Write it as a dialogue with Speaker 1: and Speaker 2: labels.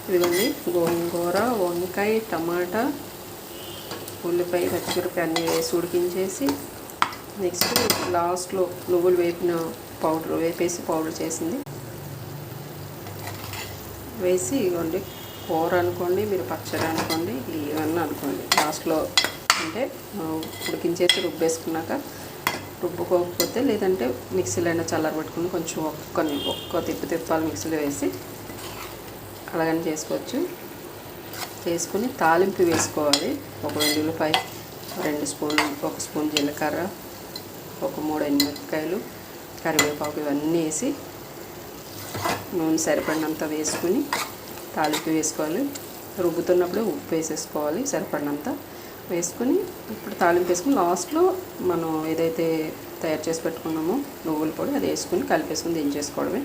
Speaker 1: ఇదిగోండి గోంగూర, వంకాయ, టమాటా, ఉల్లిపాయ, పచ్చిమిరపకాయ అన్నీ వేసి ఉడికించేసి నెక్స్ట్ లాస్ట్లో నువ్వులు వేపిన పౌడర్ వేపేసి పౌడర్ చేసింది వేసి ఇవ్వండి. కూర అనుకోండి, మీరు పచ్చడి అనుకోండి, ఇవన్నీ అనుకోండి. లాస్ట్లో అంటే ఉడికించేసి రుబ్బేసుకున్నాక రుబ్బుకోకపోతే లేదంటే మిక్సీలో అయినా చల్లారబెట్టుకుని కొంచెం ఒక్క తిప్పాలి మిక్సీలో వేసి అలాగని చేసుకోవచ్చు. చేసుకుని తాలింపు వేసుకోవాలి. ఒక వెల్లుల్లిపాయ, 2 స్పూన్లు, 1 స్పూన్ జీలకర్ర, ఒక 3 ఎండుమిరపకాయలు, కరివేపాకు ఇవన్నీ వేసి నూనె సరిపడినంత వేసుకుని తాలింపు వేసుకోవాలి. రుబ్బుతున్నప్పుడే ఉప్పు వేసేసుకోవాలి సరిపడినంత వేసుకుని ఇప్పుడు తాలింపు వేసుకుని లాస్ట్లో మనం ఏదైతే తయారు చేసి పెట్టుకున్నామో నువ్వుల పొడి అది వేసుకుని కలిపేసుకుని దించేసుకోవడమే.